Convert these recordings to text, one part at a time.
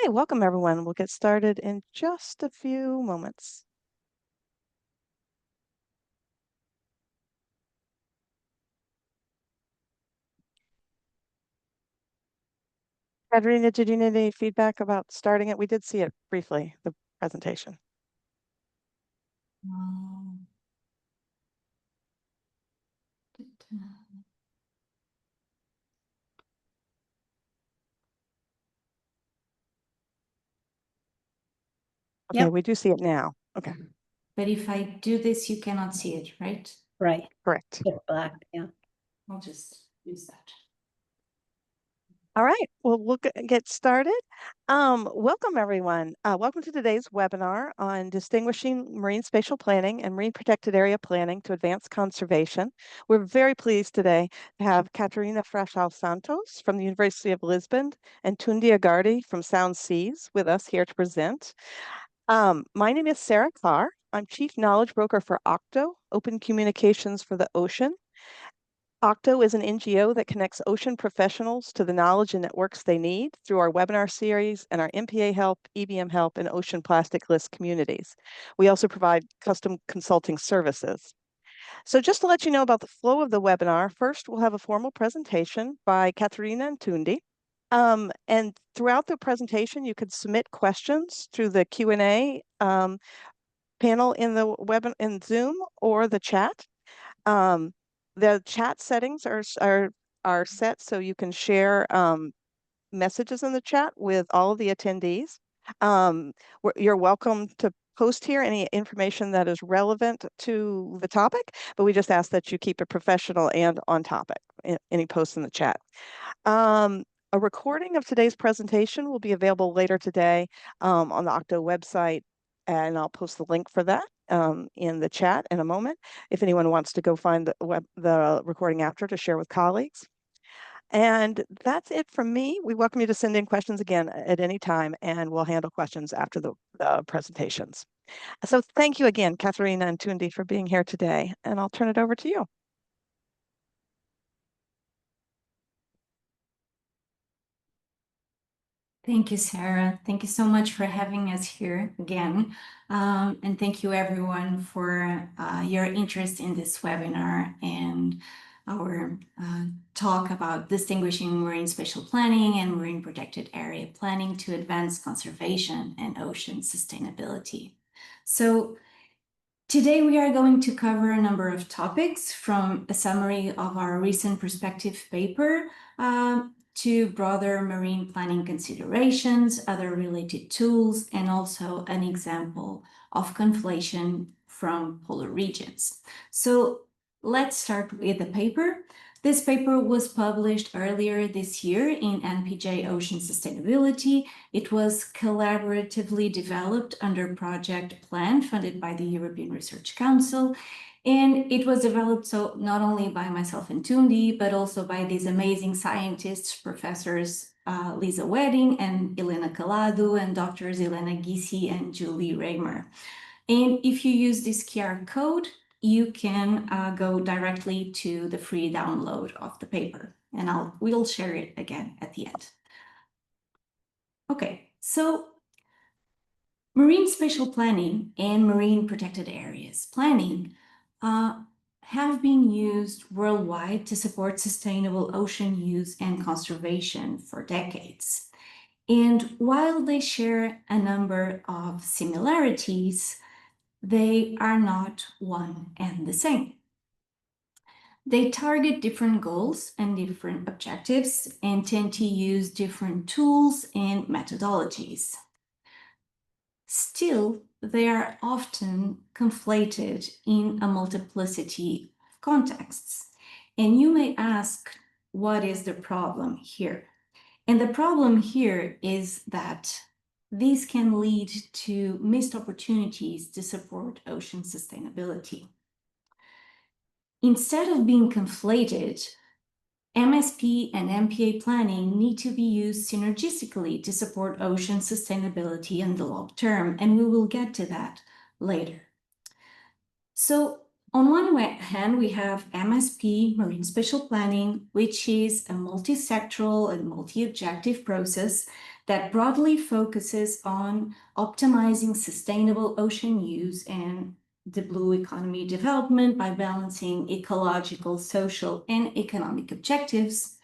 Okay, welcome everyone. We'll get started in just a few moments. Catarina, did you need any feedback about starting it? We did see it briefly, the presentation. Okay, Yep. we do see it now. Okay, But if I do this, you cannot see it, right? Right. correct. It's black, yeah. I'll just use that. All right, well, we'll get started. Welcome everyone. Welcome to today's webinar on distinguishing marine spatial planning and marine protected area planning to advance conservation. We're very pleased today to have Catarina Frazão Santos from the University of Lisbon and Tundi Agardy from Sound Seas with us here to present. My name is Sarah Carr. I'm Chief Knowledge Broker for OCTO, Open Communications for the Ocean. OCTO is an NGO that connects ocean professionals to the knowledge and networks they need through our webinar series and our MPA help, EBM help, and ocean plastic list communities. We also provide custom consulting services. So just to let you know about the flow of the webinar, first we'll have a formal presentation by Catarina and Tundi. And throughout the presentation, you could submit questions through the Q&A panel in the in Zoom or the chat. The chat settings are set so you can share messages in the chat with all of the attendees. You're welcome to post here any information that is relevant to the topic, but we just ask that you keep it professional and on topic, any posts in the chat. A recording of today's presentation will be available later today on the OCTO website, and I'll post the link for that in the chat in a moment if anyone wants to go find the recording after to share with colleagues. And that's it from me. We welcome you to send in questions again at any time, and we'll handle questions after the presentations. So thank you again, Catarina and Tundi, for being here today, and I'll turn it over to you. Thank you, Sarah. Thank you so much for having us here again. And thank you everyone for your interest in this webinar and our talk about distinguishing marine spatial planning and marine protected area planning to advance conservation and ocean sustainability. So today we are going to cover a number of topics, from a summary of our recent perspective paper to broader marine planning considerations, other related tools, and also an example of conflation from polar regions. So let's start with the paper. This paper was published earlier this year in NPJ Ocean Sustainability. It was collaboratively developed under Project Plan, funded by the European Research Council. And it was developed so not only by myself and Tundi, but also by these amazing scientists, professors Lisa Wedding and Elena Calado, and doctors Elena Gissi and Julie Raymer. And if you use this QR code, you can go directly to the free download of the paper, and we'll share it again at the end. Okay, so marine spatial planning and marine protected areas planning have been used worldwide to support sustainable ocean use and conservation for decades. And while they share a number of similarities, they are not one and the same. They target different goals and different objectives and tend to use different tools and methodologies. Still, they are often conflated in a multiplicity of contexts. And you may ask, what is the problem here? And the problem here is that these can lead to missed opportunities to support ocean sustainability. Instead of being conflated, MSP and MPA planning need to be used synergistically to support ocean sustainability in the long term, and we will get to that later. So On one hand, we have MSP, Marine Spatial Planning, which is a multi-sectoral and multi-objective process that broadly focuses on optimizing sustainable ocean use and the blue economy development by balancing ecological, social, and economic objectives.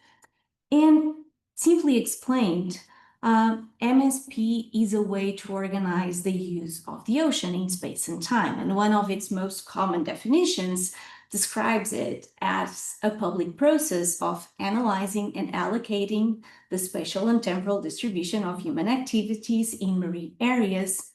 And simply explained, MSP is a way to organize the use of the ocean in space and time. And one of its most common definitions describes it as a public process of analyzing and allocating the spatial and temporal distribution of human activities in marine areas,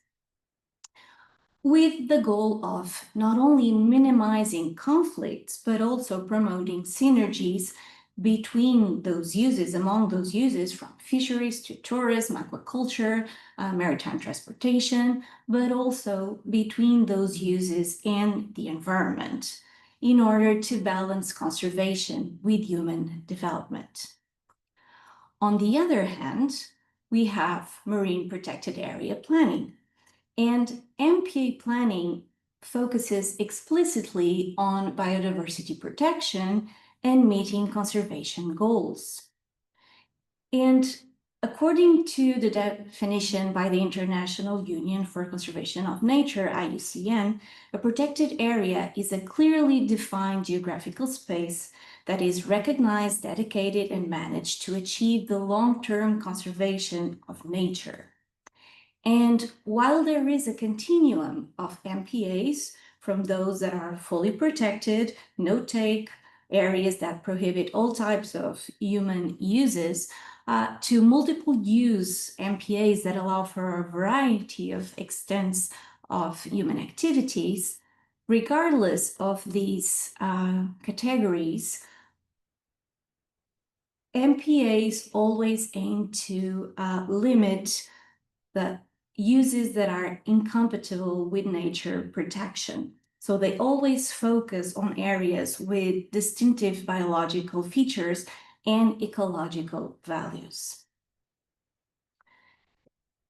with the goal of not only minimizing conflicts, but also promoting synergies between those uses, among those uses, from fisheries to tourism, aquaculture, maritime transportation, but also between those uses and the environment, in order to balance conservation with human development. On the other hand, we have marine protected area planning. And MPA planning focuses explicitly on biodiversity protection and meeting conservation goals. And according to the definition by the International Union for Conservation of Nature, IUCN, a protected area is a clearly defined geographical space that is recognized, dedicated, and managed to achieve the long-term conservation of nature. And while there is a continuum of MPAs, from those that are fully protected, no-take, areas that prohibit all types of human uses, to multiple use MPAs that allow for a variety of extents of human activities, regardless of these categories, MPAs always aim to limit the uses that are incompatible with nature protection. So they always focus on areas with distinctive biological features and ecological values.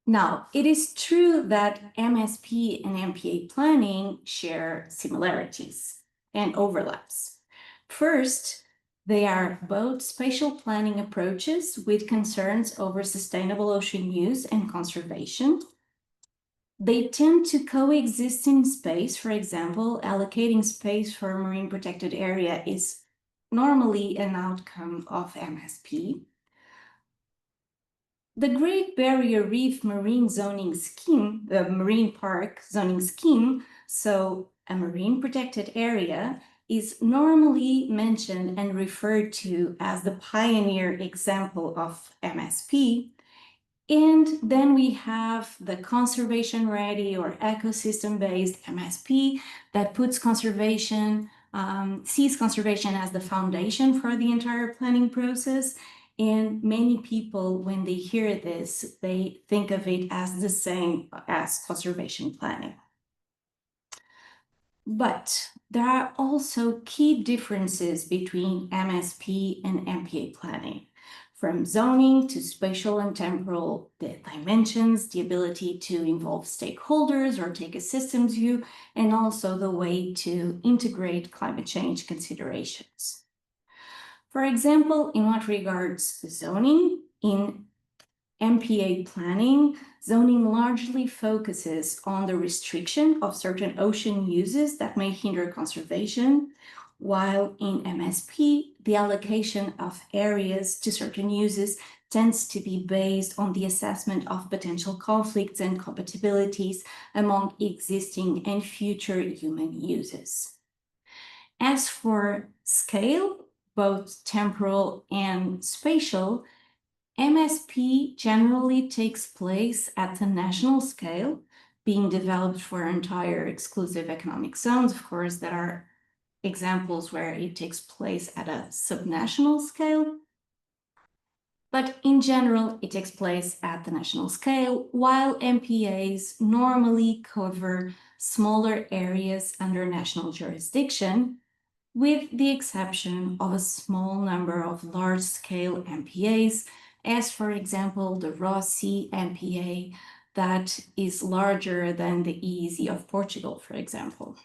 Now, it is true that MSP and MPA planning share similarities and overlaps. First, they are both spatial planning approaches with concerns over sustainable ocean use and conservation. They tend to coexist in space. For example, allocating space for a marine protected area is normally an outcome of MSP. The Great Barrier Reef Marine Zoning Scheme, the Marine Park Zoning Scheme, so a marine protected area, is normally mentioned and referred to as the pioneer example of MSP. And then we have the conservation ready or ecosystem-based MSP that puts conservation, sees conservation as the foundation for the entire planning process. And many people, when they hear this, they think of it as the same as conservation planning. But there are also key differences between MSP and MPA planning. From zoning to spatial and temporal dimensions, the ability to involve stakeholders or take a systems view, and also the way to integrate climate change considerations. For example, in what regards zoning, in MPA planning, zoning largely focuses on the restriction of certain ocean uses that may hinder conservation, while in MSP, the allocation of areas to certain uses tends to be based on the assessment of potential conflicts and compatibilities among existing and future human uses. As for scale, both temporal and spatial, MSP generally takes place at the national scale, being developed for entire exclusive economic zones. Of course, there are examples where it takes place at a subnational scale. But in general, it takes place at the national scale, while MPAs normally cover smaller areas under national jurisdiction, with the exception of a small number of large-scale MPAs, as for example, the Ross Sea MPA that is larger than the EEZ of Portugal, for example.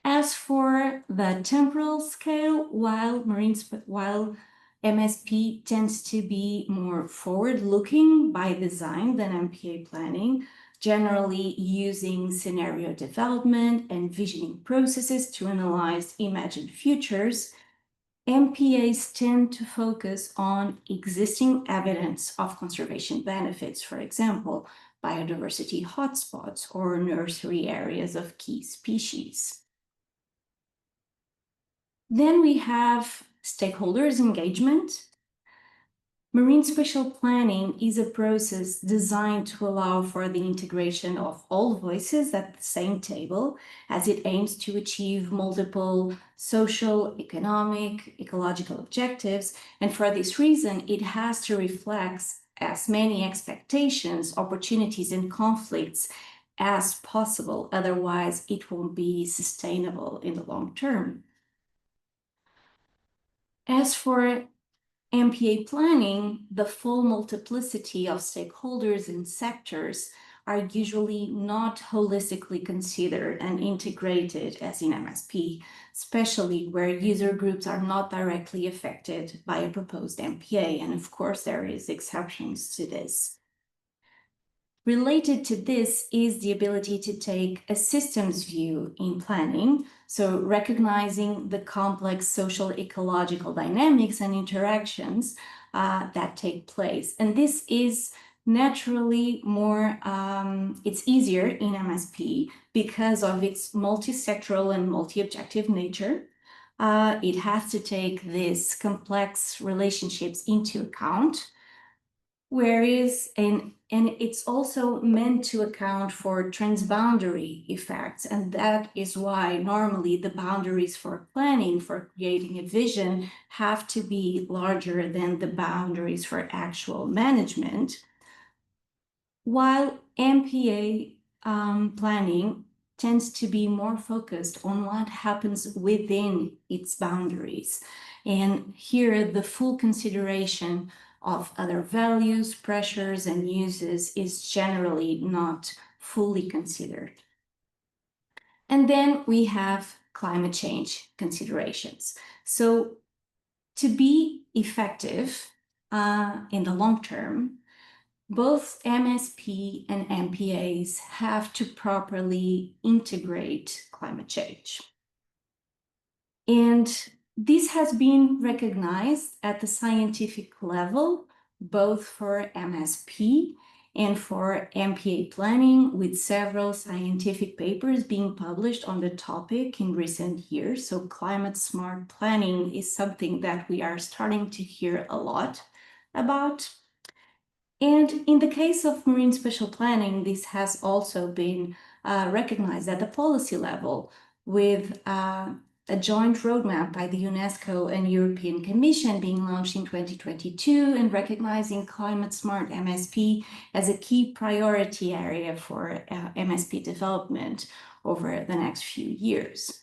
As for the temporal scale, while MSP tends to be more forward-looking by design than MPA planning, generally using scenario development and visioning processes to analyze imagined futures, MPAs tend to focus on existing evidence of conservation benefits, for example, biodiversity hotspots or nursery areas of key species. Then we have stakeholders engagement. Marine spatial planning is a process designed to allow for the integration of all voices at the same table, as it aims to achieve multiple social, economic, ecological objectives. And for this reason, it has to reflect as many expectations, opportunities, and conflicts as possible. Otherwise, it won't be sustainable in the long term. As for MPA planning, the full multiplicity of stakeholders and sectors are usually not holistically considered and integrated as in MSP, especially where user groups are not directly affected by a proposed MPA. And of course, there is exceptions to this. Related to this is the ability to take a systems view in planning, so recognizing the complex social ecological dynamics and interactions that take place. And this is naturally more, it's easier in MSP because of its multi-sectoral and multi-objective nature. It has to take these complex relationships into account. Whereas, and it's also meant to account for transboundary effects, and that is why normally the boundaries for planning, for creating a vision, have to be larger than the boundaries for actual management. While MPA planning tends to be more focused on what happens within its boundaries. And here, the full consideration of other values, pressures, and uses is generally not fully considered. And then we have climate change considerations. So to be effective in the long term, both MSP and MPAs have to properly integrate climate change. And this has been recognized at the scientific level, both for MSP and for MPA planning, with several scientific papers being published on the topic in recent years. So climate smart planning is something that we are starting to hear a lot about. And in the case of marine spatial planning, this has also been recognized at the policy level with a joint roadmap by the UNESCO and European Commission being launched in 2022 and recognizing climate smart MSP as a key priority area for MSP development over the next few years.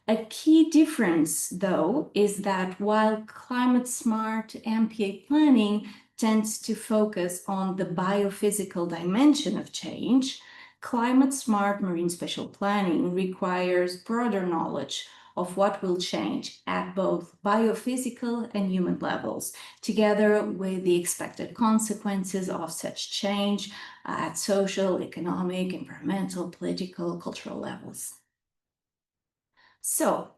A key difference, though, is that while climate smart MPA planning tends to focus on the biophysical dimension of change, climate smart marine spatial planning requires broader knowledge of what will change at both biophysical and human levels, together with the expected consequences of such change at social, economic, environmental, political, cultural levels. So,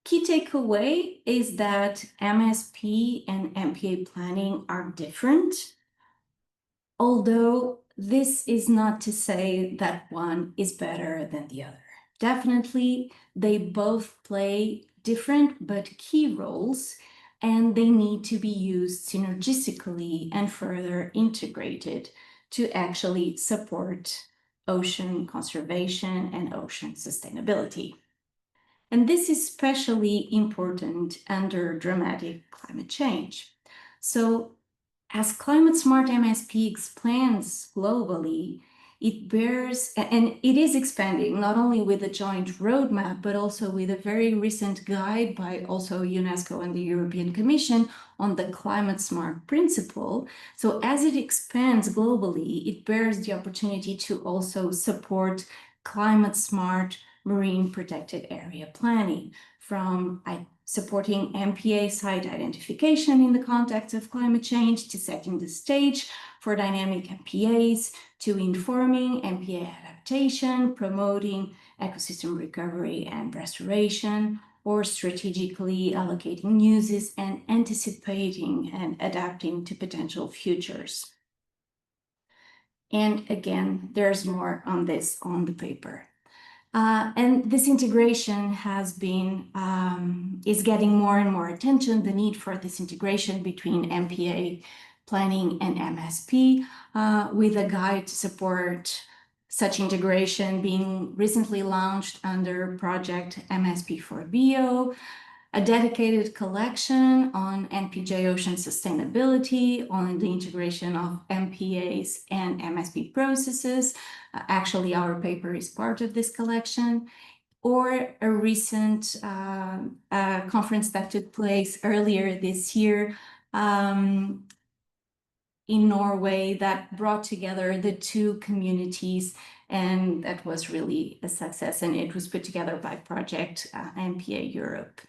key takeaway is that MSP and MPA planning are different, although this is not to say that one is better than the other. Definitely, they both play different but key roles, and they need to be used synergistically and further integrated to actually support ocean conservation and ocean sustainability. And this is especially important under dramatic climate change. So, as climate smart MSP expands globally, it bears, and it is expanding not only with a joint roadmap, but also with a very recent guide by also UNESCO and the European Commission on the climate smart principle. So as it expands globally, it bears the opportunity to also support climate smart marine protected area planning, from supporting MPA site identification in the context of climate change, to setting the stage for dynamic MPAs, to informing MPA adaptation, promoting ecosystem recovery and restoration, or strategically allocating uses and anticipating and adapting to potential futures. And again, there's more on this on the paper. And this integration has been, is getting more and more attention, the need for this integration between MPA planning and MSP, with a guide to support such integration being recently launched under project MSP for Bio, a dedicated collection on NPJ ocean sustainability, on the integration of MPAs and MSP processes. Actually, our paper is part of this collection. Or a recent conference that took place earlier this year in Norway that brought together the two communities, and that was really a success, and it was put together by Project MPA Europe.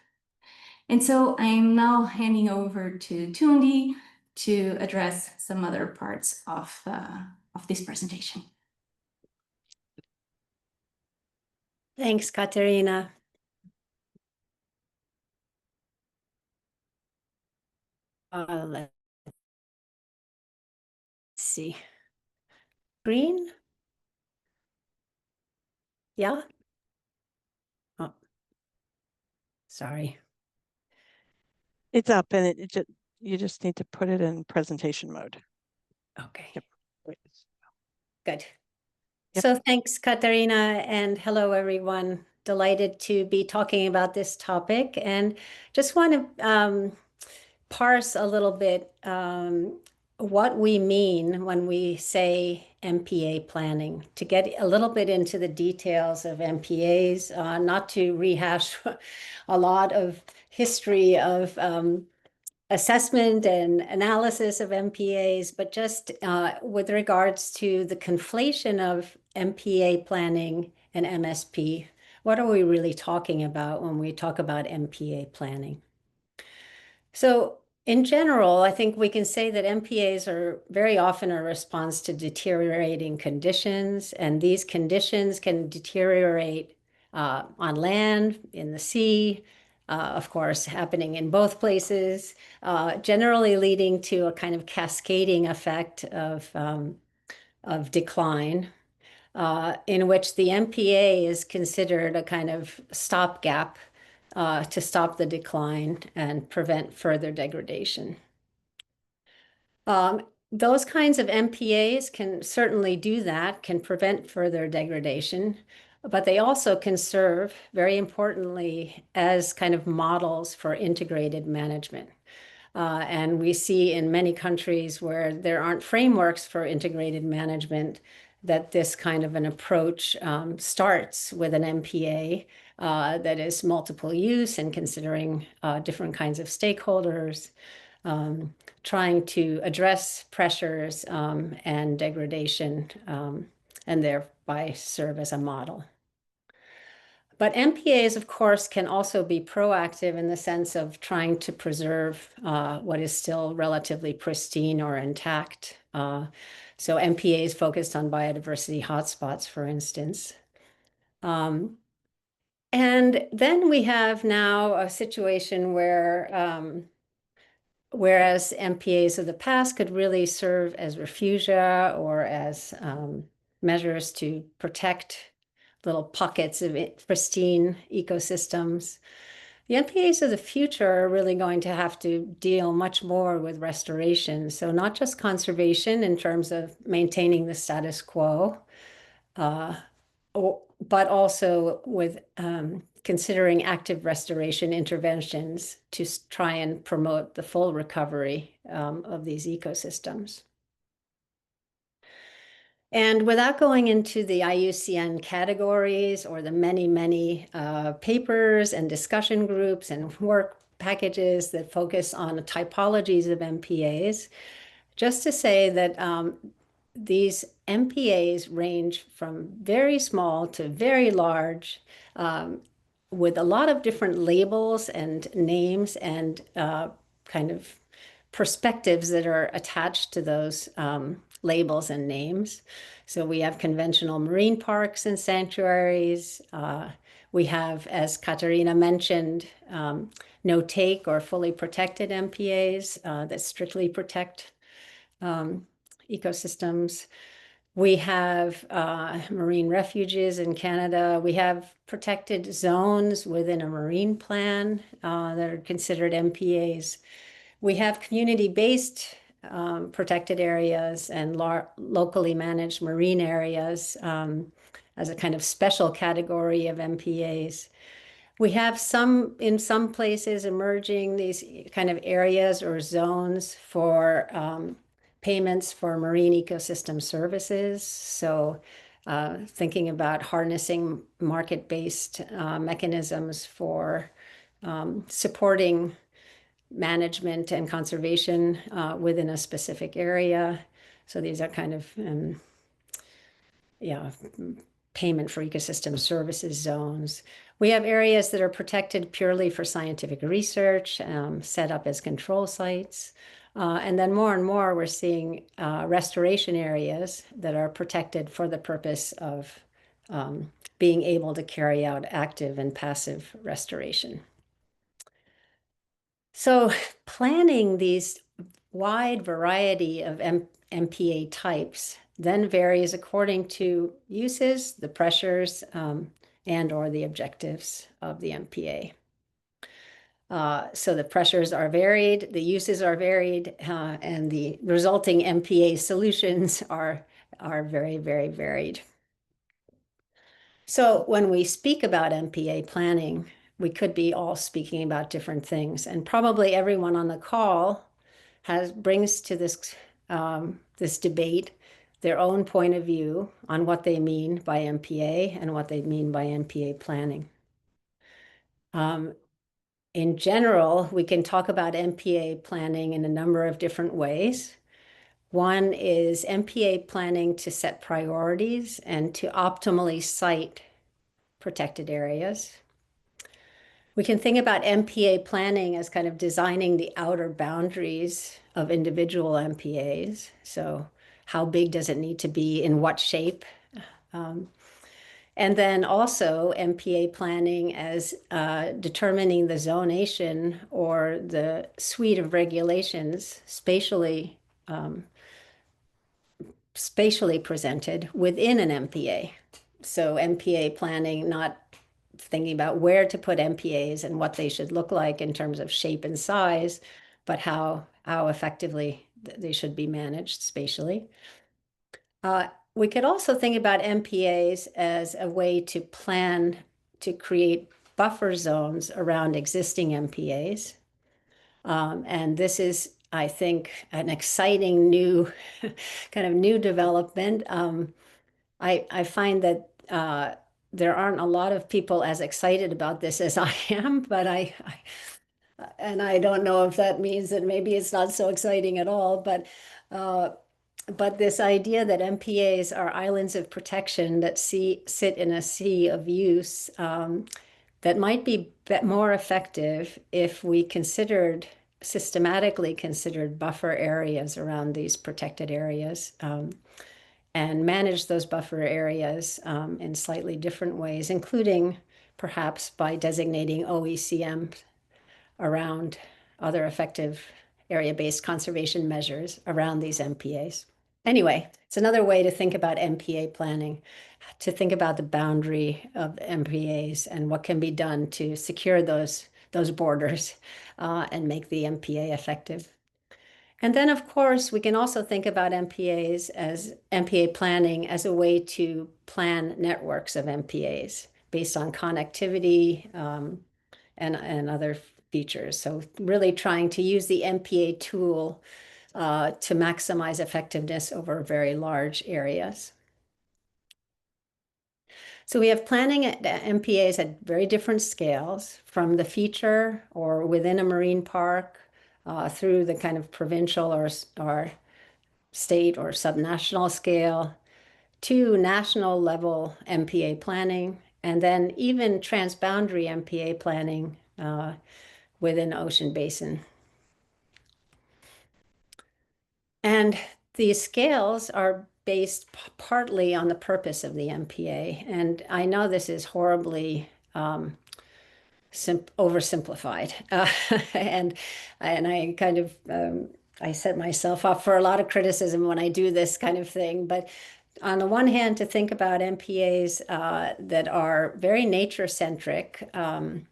And so I'm now handing over to Tundi to address some other parts of this presentation. Thanks, Catarina. Let's see. Green? Yeah? Oh, sorry. It's up and you just need to put it in presentation mode. Okay. Yep. Good. Yep. So thanks, Catarina, and hello, everyone. Delighted to be talking about this topic, and just want to parse a little bit what we mean when we say MPA planning, to get a little bit into the details of MPAs, not to rehash a lot of history of assessment and analysis of MPAs, but just with regards to the conflation of MPA planning and MSP. What are we really talking about when we talk about MPA planning? So in general, I think we can say that MPAs are very often a response to deteriorating conditions, and these conditions can deteriorate on land, in the sea, of course, happening in both places, generally leading to a kind of cascading effect of decline, in which the MPA is considered a kind of stopgap to stop the decline and prevent further degradation. Those kinds of MPAs can certainly do that, can prevent further degradation, but they also can serve, very importantly, as kind of models for integrated management. And we see in many countries where there aren't frameworks for integrated management that this kind of an approach starts with an MPA that is multiple use and considering different kinds of stakeholders, trying to address pressures and degradation, and thereby serve as a model. But MPAs, of course, can also be proactive in the sense of trying to preserve what is still relatively pristine or intact. So MPAs focused on biodiversity hotspots, for instance. And then we have now a situation where, whereas MPAs of the past could really serve as refugia or as measures to protect little pockets of pristine ecosystems, the MPAs of the future are really going to have to deal much more with restoration. So not just conservation in terms of maintaining the status quo, but also with considering active restoration interventions to try and promote the full recovery of these ecosystems. And without going into the IUCN categories or the many, many papers and discussion groups and work packages that focus on the typologies of MPAs, just to say that these MPAs range from very small to very large, with a lot of different labels and names and kind of perspectives that are attached to those labels and names. So we have conventional marine parks and sanctuaries. We have, as Catarina mentioned, no take or fully protected MPAs that strictly protect ecosystems. We have marine refuges in Canada. We have protected zones within a marine plan that are considered MPAs. We have community-based protected areas and locally managed marine areas as a kind of special category of MPAs. We have in some places emerging these kind of areas or zones for payments for marine ecosystem services. So thinking about harnessing market-based mechanisms for supporting management and conservation within a specific area. So these are kind of, payment for ecosystem services zones. We have areas that are protected purely for scientific research, set up as control sites. And then more and more, we're seeing restoration areas that are protected for the purpose of being able to carry out active and passive restoration. So planning these wide variety of MPA types then varies according to uses, the pressures, and or the objectives of the MPA. So the pressures are varied, the uses are varied, and the resulting MPA solutions are very, very varied. So when we speak about MPA planning, we could be all speaking about different things, and probably everyone on the call brings to this this debate their own point of view on what they mean by MPA and what they mean by MPA planning. In general, we can talk about MPA planning in a number of different ways. One is MPA planning to set priorities and to optimally site protected areas. We can think about MPA planning as kind of designing the outer boundaries of individual MPAs. So how big does it need to be, in what shape? And then also MPA planning as determining the zonation or the suite of regulations spatially presented within an MPA. So MPA planning, not thinking about where to put MPAs and what they should look like in terms of shape and size, but how effectively they should be managed spatially. We could also think about MPAs as a way to plan to create buffer zones around existing MPAs. And this is, I think, an exciting new kind of new development. I find that there aren't a lot of people as excited about this as I am, but I don't know if that means that maybe it's not so exciting at all, but this idea that MPAs are islands of protection that sit in a sea of use that might be more effective if we systematically considered buffer areas around these protected areas and manage those buffer areas in slightly different ways, including perhaps by designating OECM around other effective area-based conservation measures around these MPAs. Anyway, it's another way to think about MPA planning, to think about the boundary of MPAs and what can be done to secure those borders and make the MPA effective. And then, of course, we can also think about MPAs as MPA planning as a way to plan networks of MPAs based on connectivity and other features. So really trying to use the MPA tool to maximize effectiveness over very large areas. So we have planning at MPAs at very different scales, from the feature or within a marine park through the kind of provincial or state or subnational scale, to national level MPA planning, and then even transboundary MPA planning within ocean basin. And these scales are based partly on the purpose of the MPA. And I know this is horribly oversimplified. And I kind of, I set myself up for a lot of criticism when I do this kind of thing. But on the one hand, to think about MPAs that are very nature-centric and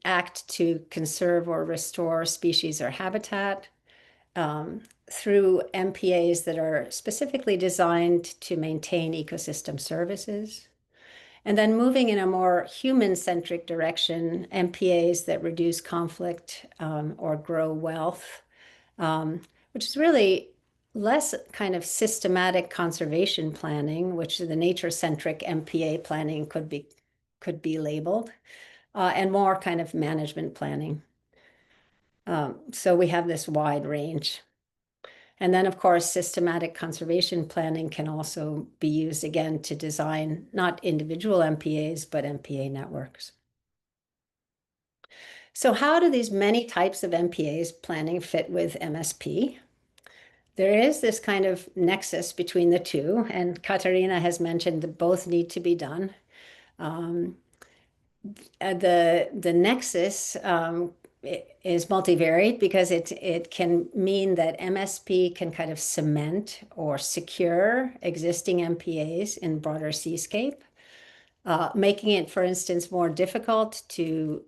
act to conserve or restore species or habitat, through MPAs that are specifically designed to maintain ecosystem services. And then moving in a more human-centric direction, MPAs that reduce conflict or grow wealth, which is really less kind of systematic conservation planning, which the nature-centric MPA planning could be labeled, and more kind of management planning. So we have this wide range. And then, of course, systematic conservation planning can also be used again to design not individual MPAs, but MPA networks. So how do these many types of MPAs planning fit with MSP? There is this kind of nexus between the two, and Catarina has mentioned that both need to be done. The nexus is multivariate because it can mean that MSP can kind of cement or secure existing MPAs in broader seascape, making it, for instance, more difficult to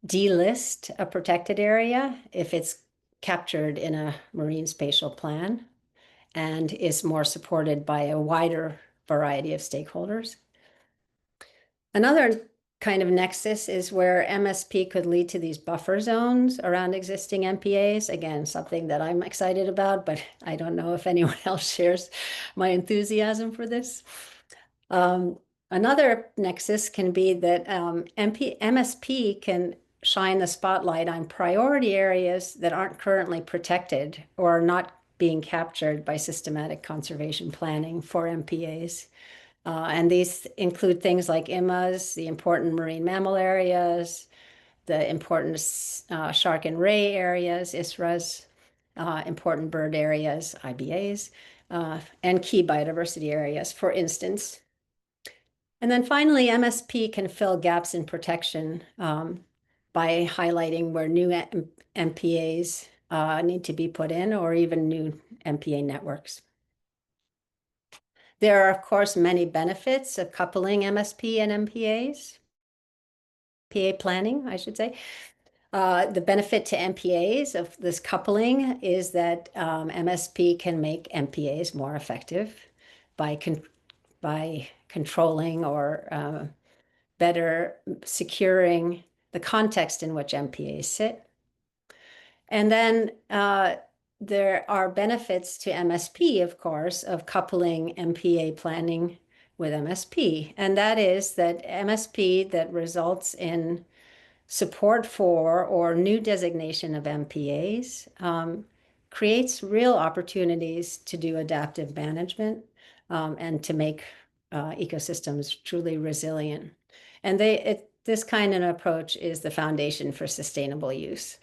delist a protected area if it's captured in a marine spatial plan and is more supported by a wider variety of stakeholders. Another kind of nexus is where MSP could lead to these buffer zones around existing MPAs. Again, something that I'm excited about, but I don't know if anyone else shares my enthusiasm for this. Another nexus can be that MSP can shine the spotlight on priority areas that aren't currently protected or are not being captured by systematic conservation planning for MPAs. And these include things like IMAs, the important marine mammal areas, the important shark and ray areas, ISRAs, important bird areas, IBAs, and key biodiversity areas, for instance. And then finally, MSP can fill gaps in protection by highlighting where new MPAs need to be put in, or even new MPA networks. There are, of course, many benefits of coupling MSP and MPAs, MPA planning, I should say. The benefit to MPAs of this coupling is that MSP can make MPAs more effective by controlling or better securing the context in which MPAs sit. And then there are benefits to MSP, of course, of coupling MPA planning with MSP. And that is that MSP that results in support for or new designation of MPAs creates real opportunities to do adaptive management and to make ecosystems truly resilient. And this kind of approach is the foundation for sustainable use.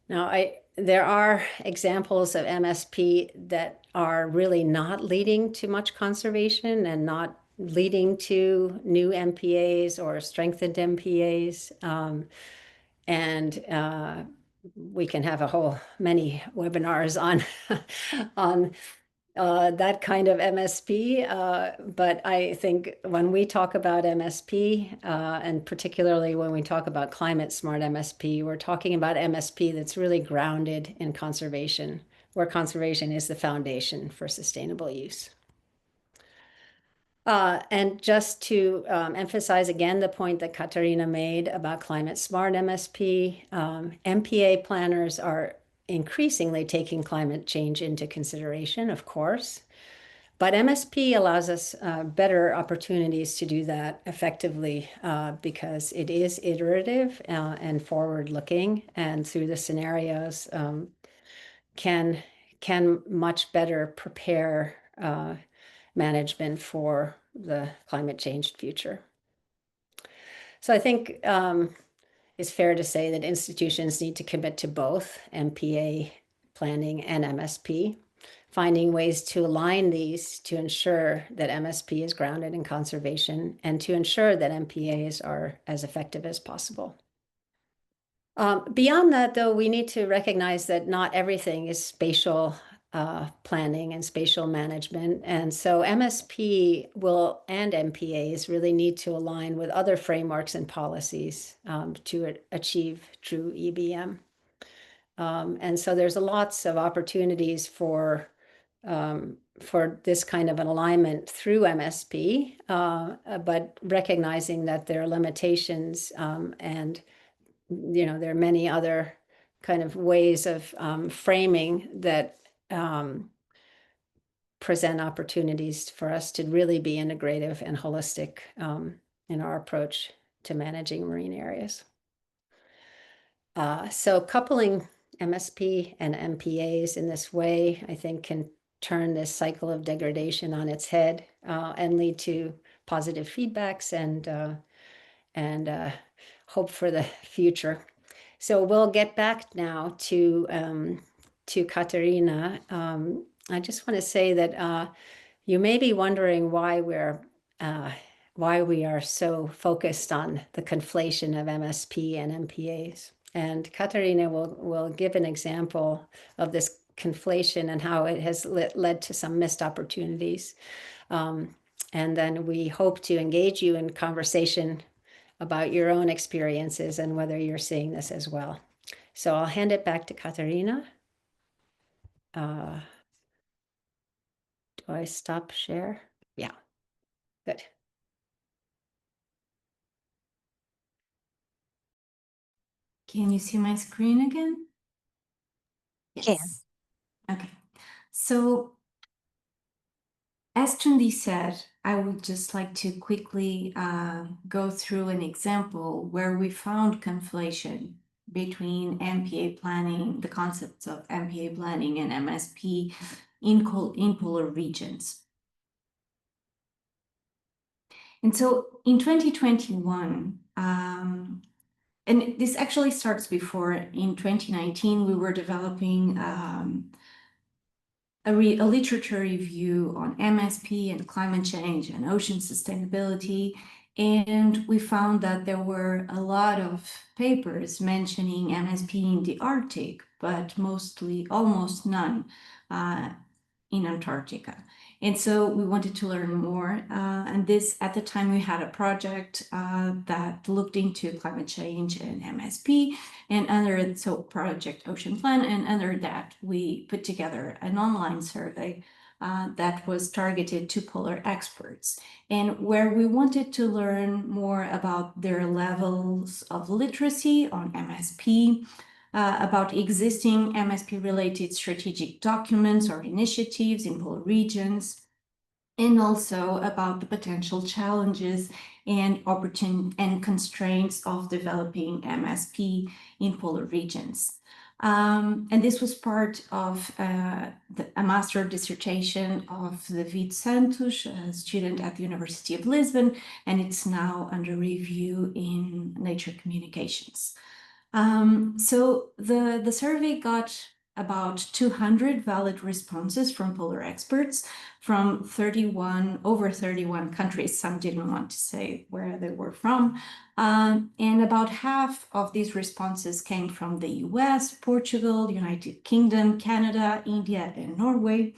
Now, there are examples of MSP that are really not leading to much conservation and not leading to new MPAs or strengthened MPAs. And we can have many webinars on that kind of MSP. But I think when we talk about MSP, and particularly when we talk about climate smart MSP, we're talking about MSP that's really grounded in conservation, where conservation is the foundation for sustainable use. And just to emphasize again the point that Catarina made about climate smart MSP, MPA planners are increasingly taking climate change into consideration, of course, but MSP allows us better opportunities to do that effectively because it is iterative and forward-looking, and through the scenarios can can much better prepare management for the climate change future. So I think it's fair to say that institutions need to commit to both MPA planning and MSP, finding ways to align these to ensure that MSP is grounded in conservation and to ensure that MPAs are as effective as possible. Beyond that, though, we need to recognize that not everything is spatial planning and spatial management. And so MSP and MPAs really need to align with other frameworks and policies to achieve true EBM. And so there's lots of opportunities for this kind of an alignment through MSP, but recognizing that there are limitations and there are many other kind of ways of framing that present opportunities for us to really be integrative and holistic in our approach to managing marine areas. So coupling MSP and MPAs in this way, I think, can turn this cycle of degradation on its head and lead to positive feedbacks and hope for the future. So we'll get back now to Catarina. I just want to say that you may be wondering why we are so focused on the conflation of MSP and MPAs. And Catarina will give an example of this conflation and how it has led to some missed opportunities. And then we hope to engage you in conversation about your own experiences and whether you're seeing this as well. So I'll hand it back to Catarina. Do I stop share? Yeah, good. Can you see my screen again? Yes. Okay. So as Tundi said, I would just like to quickly go through an example where we found conflation between MPA planning, the concepts of MPA planning and MSP in polar regions. And so in 2021, and this actually starts before, in 2019, we were developing a literature review on MSP and climate change and ocean sustainability. And we found that there were a lot of papers mentioning MSP in the Arctic, but almost none in Antarctica. And so we wanted to learn more. And at the time, we had a project that looked into climate change and MSP, and Project Ocean Plan, and under that, we put together an online survey that was targeted to polar experts, and where we wanted to learn more about their levels of literacy on MSP, about existing MSP-related strategic documents or initiatives in polar regions, and also about the potential challenges and constraints of developing MSP in polar regions. And this was part of a master dissertation of David Santos, a student at the University of Lisbon, and it's now under review in Nature Communications. So the survey got about 200 valid responses from polar experts from over 31 countries. Some didn't want to say where they were from. And about half of these responses came from the US, Portugal, United Kingdom, Canada, India, and Norway.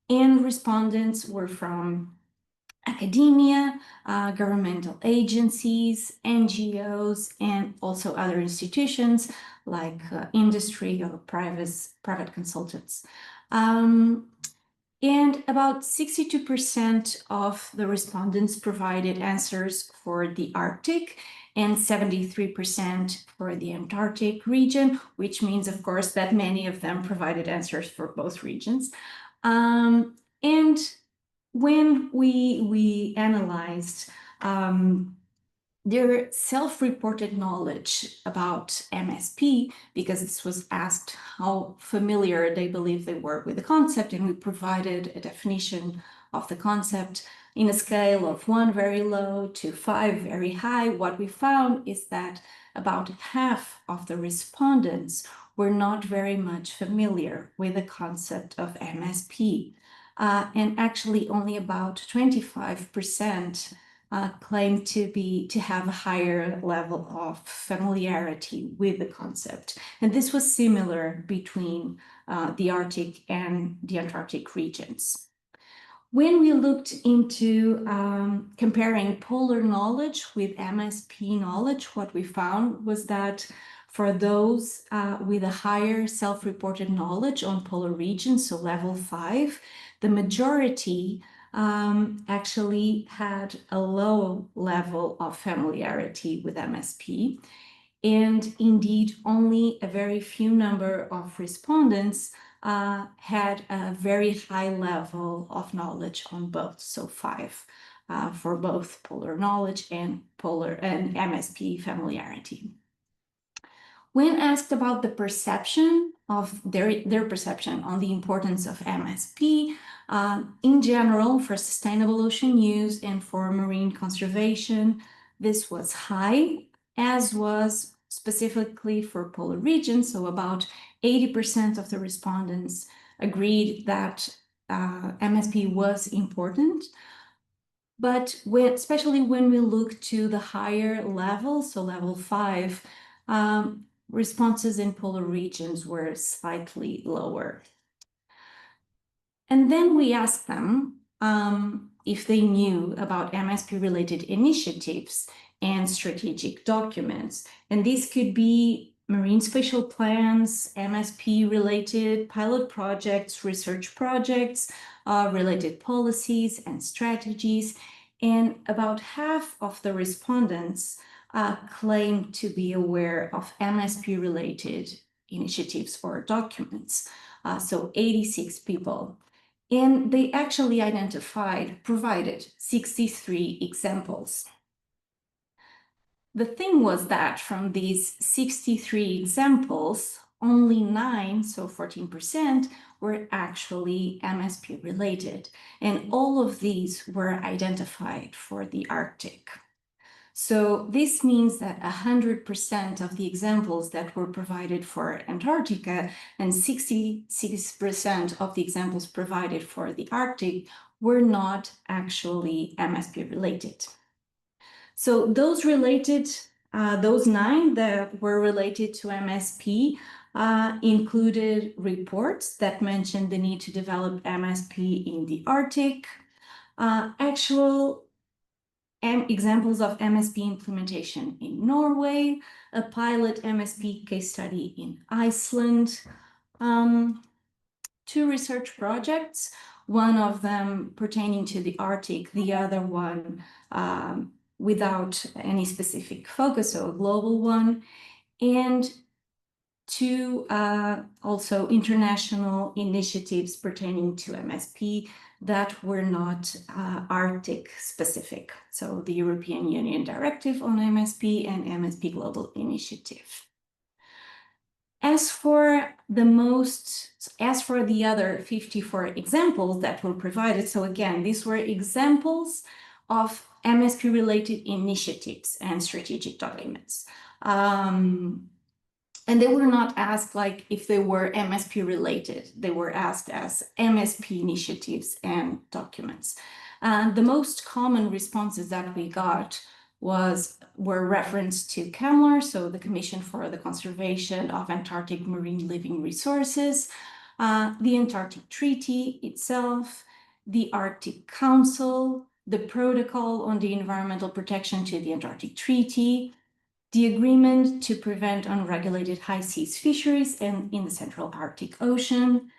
And respondents were from academia, governmental agencies, NGOs, and also other institutions like industry or private consultants. And about 62% of the respondents provided answers for the Arctic and 73% for the Antarctic region, which means, of course, that many of them provided answers for both regions. And when we analyzed their self-reported knowledge about MSP, because this was asked how familiar they believe they were with the concept, and we provided a definition of the concept in a scale of 1 very low to 5 very high. What we found is that about half of the respondents were not very much familiar with the concept of MSP. And actually only about 25% claim to have a higher level of familiarity with the concept. And this was similar between the Arctic and the Antarctic regions. When we looked into comparing polar knowledge with MSP knowledge, what we found was that for those with a higher self-reported knowledge on polar regions, so level 5, the majority actually had a low level of familiarity with MSP. And indeed, only a very few number of respondents had a very high level of knowledge on both, so 5 for both polar knowledge and MSP familiarity. When asked about the perception of their perception on the importance of MSP, in general, for sustainable ocean use and for marine conservation, this was high, as was specifically for polar regions. So about 80% of the respondents agreed that MSP was important. But especially when we look to the higher level, so level 5, responses in polar regions were slightly lower. And then we asked them if they knew about MSP-related initiatives and strategic documents. And these could be marine spatial plans, MSP-related pilot projects, research projects, related policies and strategies. And about half of the respondents claim to be aware of MSP-related initiatives or documents, so 86 people. And they actually provided 63 examples. The thing was that from these 63 examples, only 9, so 14%, were actually MSP related. And all of these were identified for the Arctic. So this means that 100% of the examples that were provided for Antarctica and 66% of the examples provided for the Arctic were not actually MSP related. So those 9 that were related to MSP included reports that mentioned the need to develop MSP in the Arctic, actual examples of MSP implementation in Norway, a pilot MSP case study in Iceland, 2 research projects, one of them pertaining to the Arctic, the other one without any specific focus, so a global one, and 2 also international initiatives pertaining to MSP that were not Arctic specific. So the European Union Directive on MSP and MSP Global Initiative. As for the other 54 examples that were provided, so again, these were examples of MSP-related initiatives and strategic documents. And they were not asked like if they were MSP related. They were asked as MSP initiatives and documents. And the most common responses that we got were reference to CAMLR, so the Commission for the Conservation of Antarctic Marine Living Resources, the Antarctic Treaty itself, the Arctic Council, the Protocol on the Environmental Protection to the Antarctic Treaty, the Agreement to Prevent Unregulated High Seas Fisheries in the Central Arctic Ocean,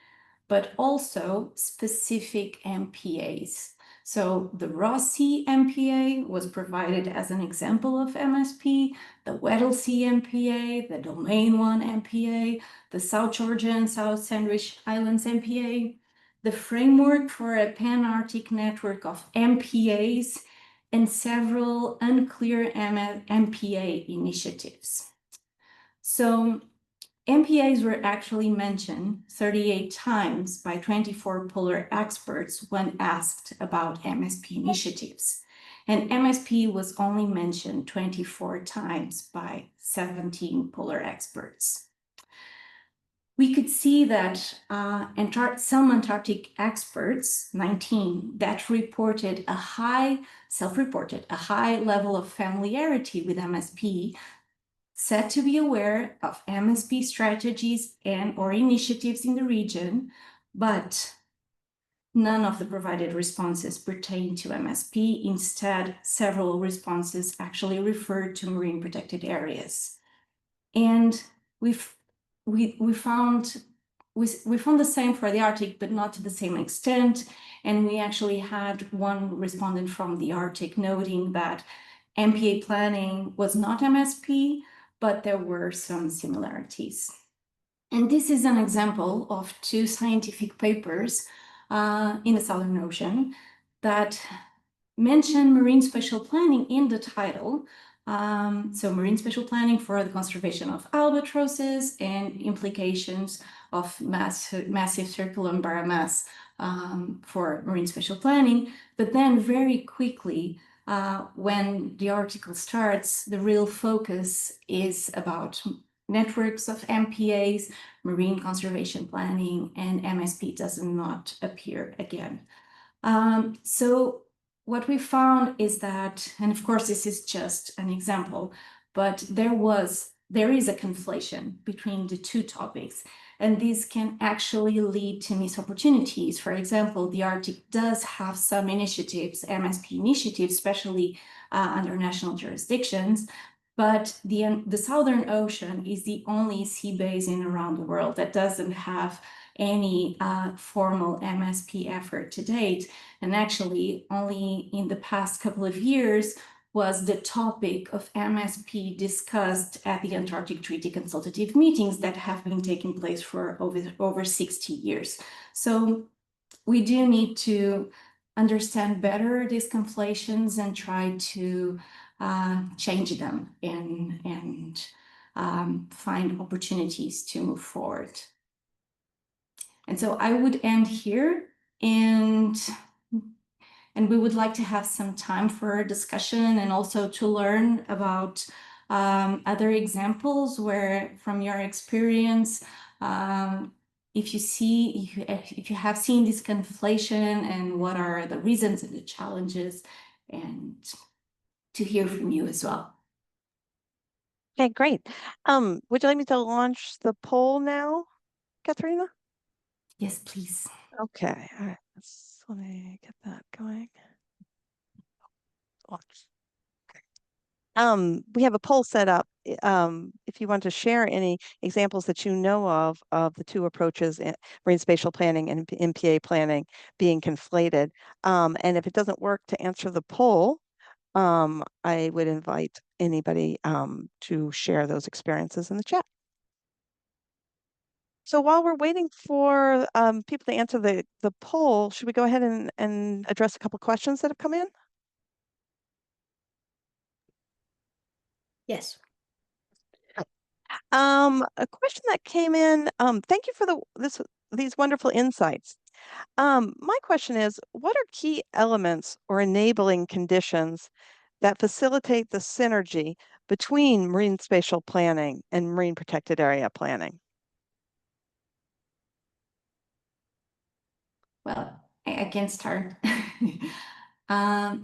but also specific MPAs. So the Ross Sea MPA was provided as an example of MSP, the Weddell Sea MPA, the Domain 1 MPA, the South Georgia and South Sandwich Islands MPA, the framework for a pan-Arctic network of MPAs, and several unclear MPA initiatives. So MPAs were actually mentioned 38 times by 24 polar experts when asked about MSP initiatives. And MSP was only mentioned 24 times by 17 polar experts. We could see that some Antarctic experts, 19, that self-reported a high level of familiarity with MSP, said to be aware of MSP strategies or initiatives in the region, but none of the provided responses pertain to MSP. Instead, several responses actually referred to marine protected areas. And we found the same for the Arctic, but not to the same extent. And we actually had one respondent from the Arctic noting that MPA planning was not MSP, but there were some similarities. And this is an example of two scientific papers in the Southern Ocean that mention marine spatial planning in the title. So marine spatial planning for the conservation of albatrosses and implications of massive circular biomass for marine spatial planning. But then very quickly, when the article starts, the real focus is about networks of MPAs, marine conservation planning, and MSP does not appear again. So what we found is that, and of course this is just an example, but there is a conflation between the two topics, and these can actually lead to missed opportunities. For example, the Arctic does have some initiatives, MSP initiatives, especially under national jurisdictions, but the Southern Ocean is the only sea basin around the world that doesn't have any formal MSP effort to date. And actually, only in the past couple of years was the topic of MSP discussed at the Antarctic Treaty consultative meetings that have been taking place for over 60 years. So we do need to understand better these conflations and try to change them and find opportunities to move forward. And so I would end here, and we would like to have some time for discussion and also to learn about other examples where, from your experience, if you have seen this conflation and what are the reasons and the challenges, and to hear from you as well. Okay, great. Would you like me to launch the poll now, Catarina? Yes, please. Okay, all right. Let me get that going. Launch. Okay. We have a poll set up. If you want to share any examples that you know of the two approaches, in marine spatial planning and MPA planning, being conflated. And if it doesn't work to answer the poll, I would invite anybody to share those experiences in the chat. So while we're waiting for people to answer the poll, should we go ahead and address a couple questions that have come in? Yes. A question that came in, thank you for these wonderful insights. My question is, what are key elements or enabling conditions that facilitate the synergy between marine spatial planning and marine protected area planning? Well, I can start. I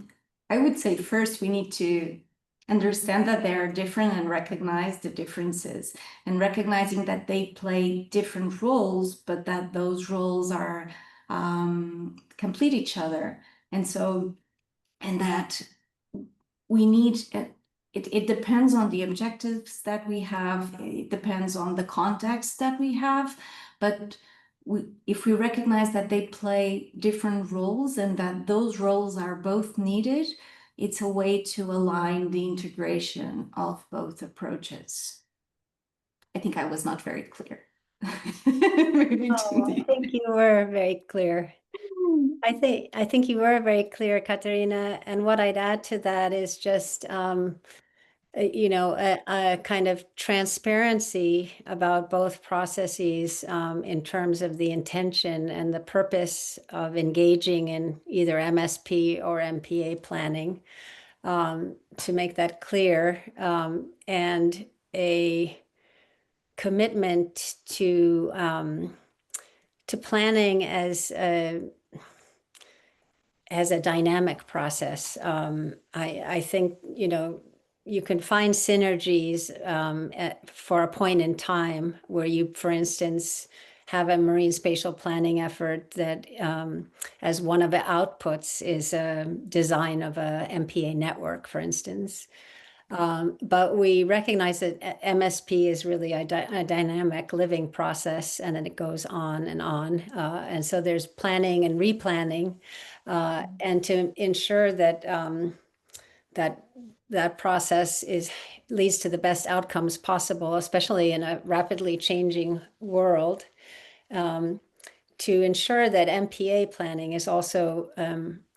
would say first we need to understand that they are different and recognize the differences, and recognizing that they play different roles, but that those roles are complete each other. And that we need it depends on the objectives that we have, it depends on the context that we have, but if we recognize that they play different roles and that those roles are both needed, it's a way to align the integration of both approaches. I think I was not very clear. I think you were very clear. I think you were very clear, Catarina. And what I'd add to that is just a kind of transparency about both processes in terms of the intention and the purpose of engaging in either MSP or MPA planning, to make that clear, and a commitment to planning as a dynamic process. I think, you can find synergies for a point in time where you, for instance, have a marine spatial planning effort that, as one of the outputs, is a design of a MPA network, for instance. But we recognize that MSP is really a dynamic living process, and then it goes on and on. And so there's planning and replanning, and to ensure that that process leads to the best outcomes possible, especially in a rapidly changing world. To ensure that MPA planning is also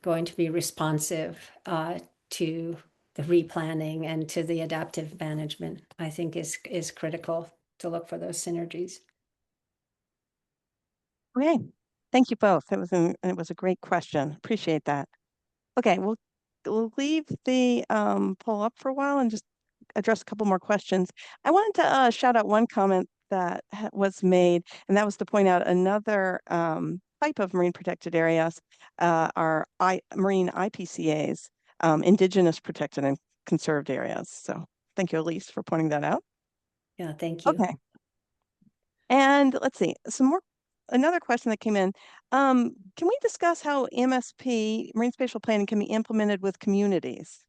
going to be responsive to the replanning and to the adaptive management, I think is critical to look for those synergies. Okay, thank you both. It was a great question. Appreciate that. Okay, we'll leave the poll up for a while and just address a couple more questions. I wanted to shout out one comment that was made, and that was to point out another type of marine protected areas are marine IPCAs, indigenous protected and conserved areas. So thank you, Elise, for pointing that out. Yeah, thank you. Okay. And let's see, another question that came in. Can we discuss how MSP, marine spatial planning, can be implemented with communities?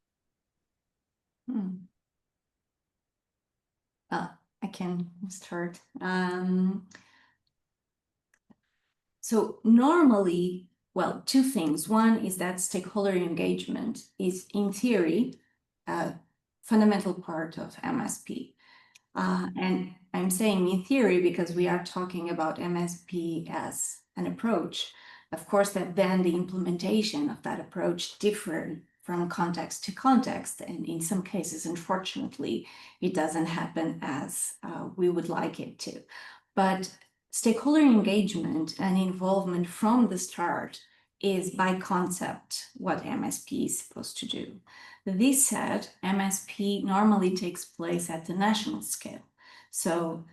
I can start. So normally, well, two things. One is that stakeholder engagement is, in theory, a fundamental part of MSP. And I'm saying in theory because we are talking about MSP as an approach. Of course, that then the implementation of that approach differ from context to context. And in some cases, unfortunately, it doesn't happen as we would like it to. But stakeholder engagement and involvement from the start is by concept what MSP is supposed to do. This said, MSP normally takes place at the national scale. So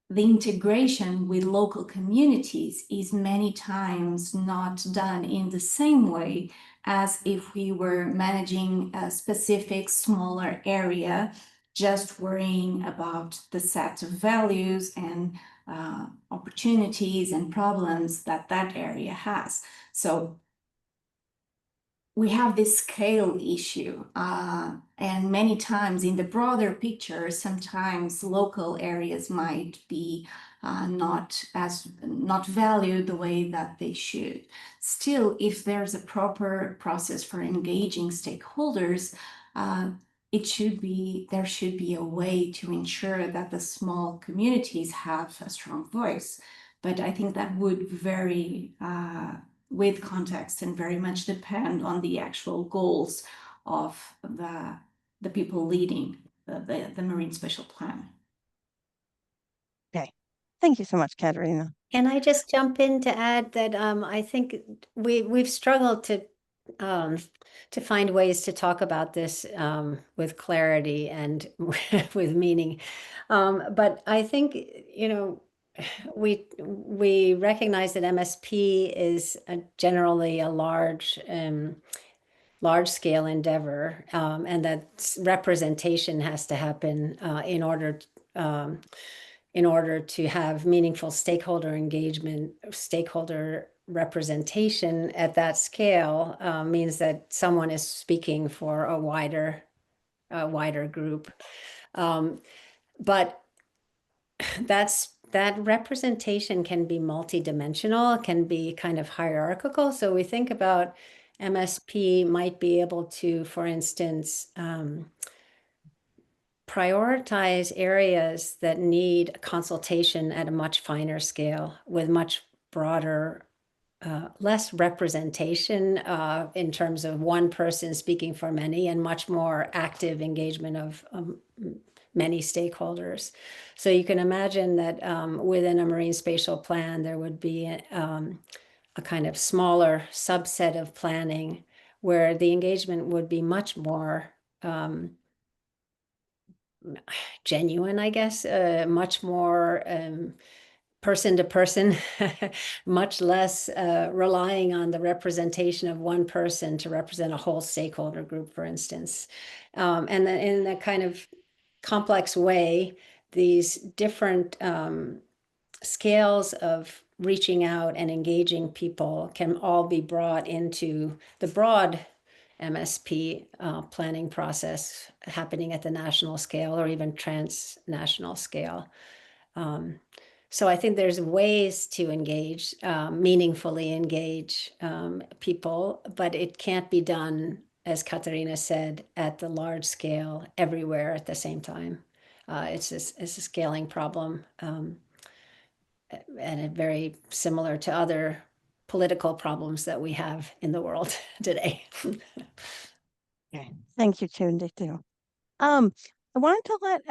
the integration with local communities is many times not done in the same way as if we were managing a specific smaller area, just worrying about the set of values and opportunities and problems that that area has. So we have this scale issue, and many times in the broader picture, sometimes local areas might be not valued the way that they should. Still, if there's a proper process for engaging stakeholders, there should be a way to ensure that the small communities have a strong voice. But I think that would vary with context and very much depend on the actual goals of the people leading the marine spatial plan. Okay, thank you so much, Catarina. Can I just jump in to add that I think we've struggled to find ways to talk about this with clarity and with meaning, but I think we recognize that MSP is generally a large scale endeavor, and that representation has to happen in order to have meaningful stakeholder engagement. Stakeholder representation at that scale means that someone is speaking for a wider group, but that representation can be multidimensional, can be kind of hierarchical. So we think about MSP might be able to, for instance, prioritize areas that need consultation at a much finer scale with much broader less representation in terms of one person speaking for many, and much more active engagement of many stakeholders. So you can imagine that within a marine spatial plan, there would be a kind of smaller subset of planning where the engagement would be much more genuine, I guess, much more person to person, much less relying on the representation of one person to represent a whole stakeholder group, for instance. And then in a kind of complex way, these different scales of reaching out and engaging people can all be brought into the broad MSP planning process happening at the national scale or even transnational scale. So I think there's ways to engage, meaningfully engage people, but it can't be done, as Catarina said, at the large scale everywhere at the same time. It's a scaling problem, and very similar to other political problems that we have in the world today. Okay. Thank you, Tundi, too. I wanted to let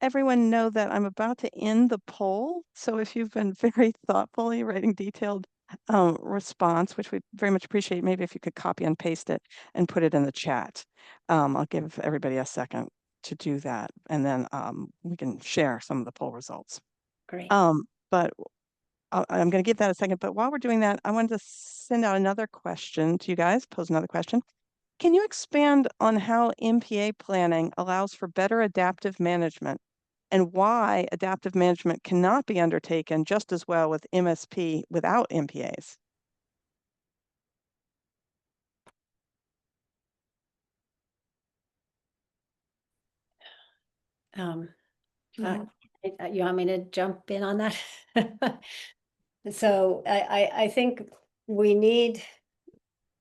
everyone know that I'm about to end the poll. So if you've been very thoughtfully writing detailed response, which we very much appreciate, maybe if you could copy and paste it and put it in the chat. I'll give everybody a second to do that, and then we can share some of the poll results. Great. But I'm going to give that a second. But while we're doing that, I wanted to send out another question to you guys, pose another question. Can you expand on how MPA planning allows for better adaptive management and why adaptive management cannot be undertaken just as well with MSP without MPAs? You want me to jump in on that? So I think we need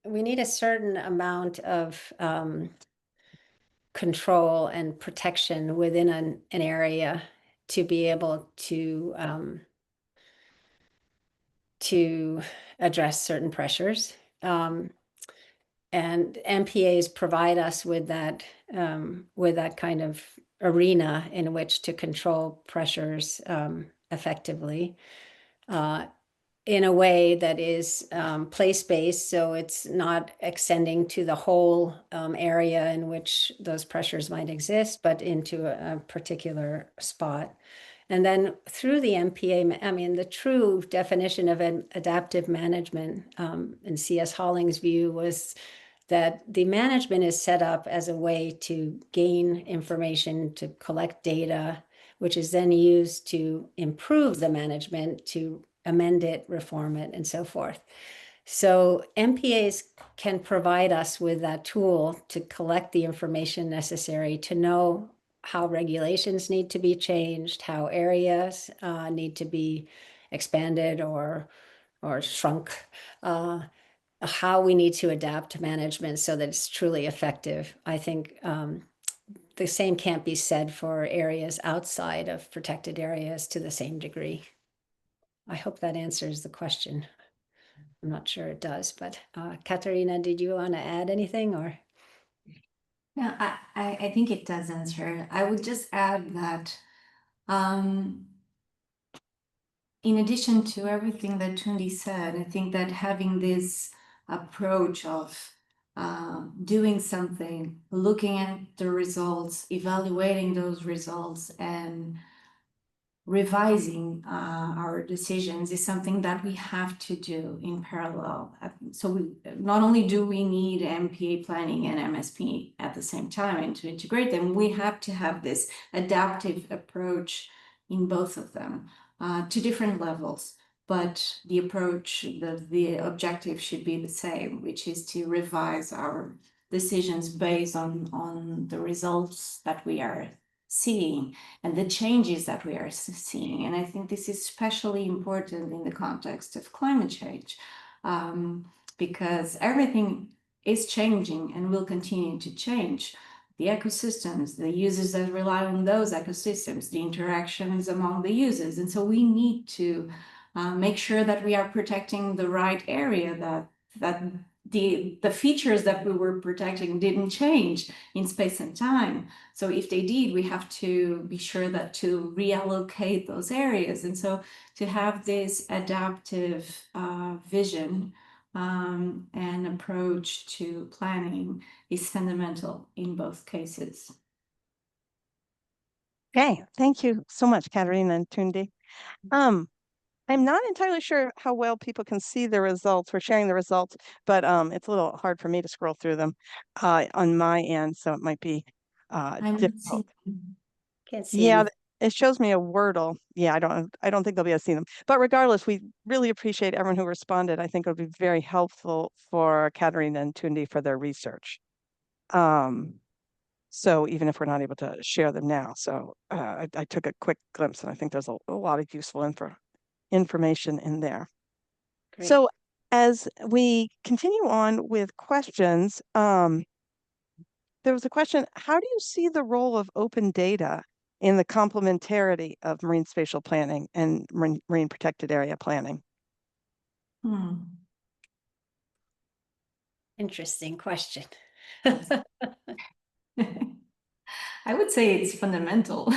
a certain amount of control and protection within an area to be able to address certain pressures. And MPAs provide us with that kind of arena in which to control pressures effectively in a way that is place-based, so it's not extending to the whole area in which those pressures might exist, but into a particular spot. And then through the MPA, I mean, the true definition of an adaptive management in C.S. Holling's view was that the management is set up as a way to gain information, to collect data, which is then used to improve the management, to amend it, reform it, and so forth. So MPAs can provide us with that tool to collect the information necessary to know how regulations need to be changed, how areas need to be expanded or shrunk, how we need to adapt to management so that it's truly effective. I think the same can't be said for areas outside of protected areas to the same degree. I hope that answers the question. I'm not sure it does, but Catarina, did you want to add anything or? No, I think it does answer. I would just add that in addition to everything that Tundi said, I think that having this approach of doing something, looking at the results, evaluating those results, and revising our decisions is something that we have to do in parallel. So not only do we need MPA planning and MSP at the same time and to integrate them, we have to have this adaptive approach in both of them to different levels. But the approach, the objective should be the same, which is to revise our decisions based on the results that we are seeing and the changes that we are seeing. And I think this is especially important in the context of climate change, because everything is changing and will continue to change. The ecosystems, the users that rely on those ecosystems, the interactions among the users. And so we need to make sure that we are protecting the right area, that the features that we were protecting didn't change in space and time. So if they did, we have to be sure that to reallocate those areas. And so to have this adaptive vision and approach to planning is fundamental in both cases. Okay, thank you so much, Catarina and Tundi. I'm not entirely sure how well people can see the results. We're sharing the results, but it's a little hard for me to scroll through them on my end, so it might be difficult. Can't see Yeah, any. it shows me a Wordle. Yeah, I don't think they'll be able to see them. But regardless, we really appreciate everyone who responded. I think it'll be very helpful for Catarina and Tundi for their research. So even if we're not able to share them now, so I took a quick glimpse, and I think there's a lot of useful information in there. Great. So as we continue on with questions, there was a question: how do you see the role of open data in the complementarity of marine spatial planning and marine protected area planning? Interesting question. I would say it's fundamental.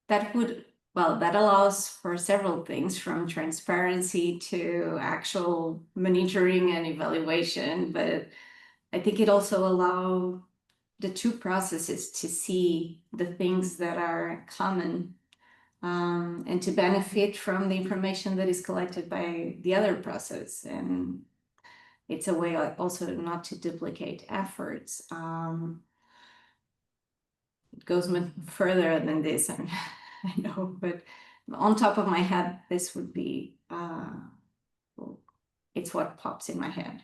That allows for several things, from transparency to actual monitoring and evaluation, but I think it also allows the two processes to see the things that are common, and to benefit from the information that is collected by the other process. And it's a way also not to duplicate efforts. It goes much further than this, and I know, but on top of my head, this would be, it's what pops in my head.